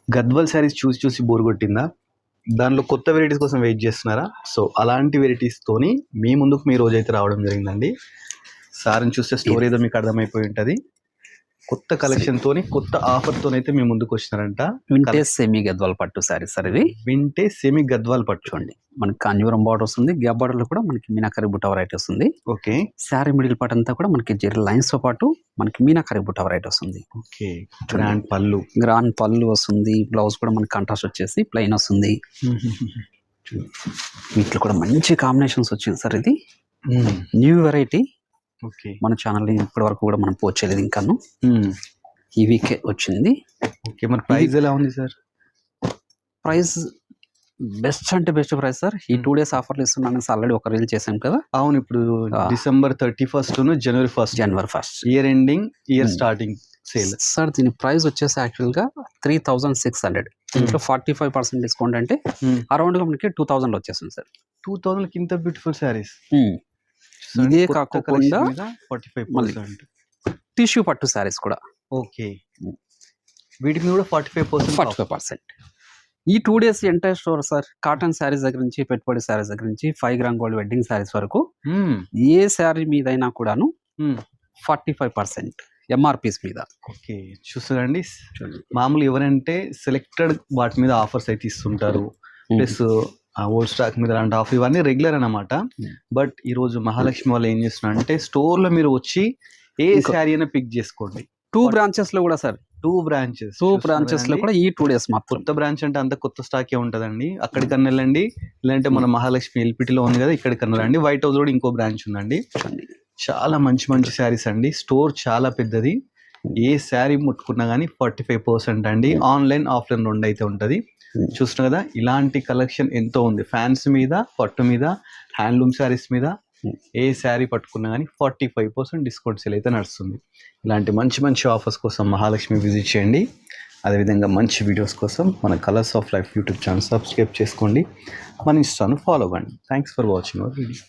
గద్వాల్ శారీస్ చూసి చూసి బోర్ కొట్టిందా? దానిలో కొత్త వెరైటీస్ కోసం వెయిట్ చేస్తున్నారా? సో అలాంటి వెరైటీస్తోని మీ ముందుకు మీ రోజైతే రావడం జరిగిందండి. సారీని చూస్తే స్టోరీ ఏదో మీకు అర్థమైపోయి ఉంటుంది. కొత్త కలెక్షన్ తోని కొత్త ఆఫర్ తోనైతే మీ ముందుకు వచ్చినారంట. వింటేజ్ సెమీ గద్వాల్ పట్టు సారీస్ సార్ ఇవి. వింటేజ్ సెమీ గద్వాల్ పట్టు చూడండి, మనకి కాంజీవరం బార్డర్ వస్తుంది, గ్యాప్ బార్డర్ లో కూడా మనకి మీనాకరి బుట్ట వెరైటీ వస్తుంది. ఓకే, శారీ మిడిల్ పార్ట్ అంతా కూడా మనకి జెరీ లైన్స్ తో పాటు మనకి మీనాకరి బుట్ట వెరైటీ వస్తుంది. ఓకే, గ్రాండ్ పళ్ళు వస్తుంది. బ్లౌజ్ కూడా మనకి కాంట్రాస్ట్ వచ్చేసి ప్లెయిన్ వస్తుంది. వీటిలో కూడా మంచి కాంబినేషన్స్ వచ్చింది సార్. ఇది న్యూ వెరైటీ. ఓకే, మన ఛానల్ ఇప్పటి వరకు కూడా మనం పోస్ట్ చేయలేదు ఇంకాను. ఈ వీకే వచ్చింది. ఓకే, మరి ప్రైస్ ఎలా ఉంది సార్? ప్రైస్ బెస్ట్ అంటే బెస్ట్ ప్రైస్ సార్. ఈ 2 days ఆఫర్లు ఇస్తున్నాను ఆల్రెడీ ఒక రీల్ చేసాం కదా. అవును, ఇప్పుడు December 31st January 1st year ending, year starting sale sir. దీని ప్రైస్ వచ్చేసి యాక్చువల్ గా 3600. ఇంట్లో 45% డిస్కౌంట్ అంటే అరౌండ్ గా మనకి 2000 వచ్చేస్తుంది సార్. 2000 కి ఇంత బ్యూటిఫుల్ శారీస్. ఇదే కాకుండా 45% టిష్యూ పట్టు శారీస్ కూడా. ఓకే, వీటికి కూడా 45%. ఈ 2 days entire store sir. Cotton saris దగ్గర నుంచి, పెట్టుబడి శారీస్ దగ్గర నుంచి, 5 గ్రామ్ గోల్డ్ వెడ్డింగ్ శారీస్ వరకు ఏ శారీ మీదైనా కూడాను 45% ఎంఆర్పీస్ మీద. ఓకే, చూస్తారండి. మామూలు ఎవరంటే సెలెక్టెడ్ వాటి మీద ఆఫర్స్ అయితే ఇస్తుంటారు, ప్లస్ ఓల్డ్ స్టాక్ మీద అలాంటి ఆఫర్ ఇవన్నీ రెగ్యులర్ అన్నమాట. బట్ ఈ రోజు మహాలక్ష్మి వాళ్ళు ఏం చేస్తున్నారు అంటే స్టోర్ లో మీరు వచ్చి ఏ శారీ అయినా పిక్ చేసుకోండి. 2 branches లో కూడా సార్. 2 branches లో కూడా ఈ 2 days మాత్రం. కొత్త బ్రాంచ్ అంటే అంత కొత్త స్టాకే ఉంటదండి. అక్కడికన్నా వెళ్ళండి, లేదంటే మన మహాలక్ష్మి ఎల్పిటిలో ఉంది కదా, ఇక్కడికన్నా వెళ్ళండి. వైట్ హౌస్ కూడా ఇంకో బ్రాంచ్ ఉందండి. చాలా మంచి మంచి శారీస్ అండి. స్టోర్ చాలా పెద్దది. ఏ శారీ ముట్టుకున్నా కానీ 45% అండి. ఆన్లైన్ ఆఫ్లైన్ 2 అయితే ఉంటుంది. చూస్తున్నా కదా, ఇలాంటి కలెక్షన్ ఎంతో ఉంది. ఫ్యాన్స్ మీద, పట్టు మీద, హ్యాండ్లూమ్ శారీస్ మీద ఏ శారీ పట్టుకున్నా కానీ 45% డిస్కౌంట్ సేల్ అయితే నడుస్తుంది. ఇలాంటి మంచి మంచి ఆఫర్స్ కోసం మహాలక్ష్మి విజిట్ చేయండి. అదేవిధంగా మంచి వీడియోస్ కోసం మన colours of life YouTube channel subscribe చేసుకోండి. మన ఇన్స్టాను ఫాలో అవ్వండి. Thanks for watching our video.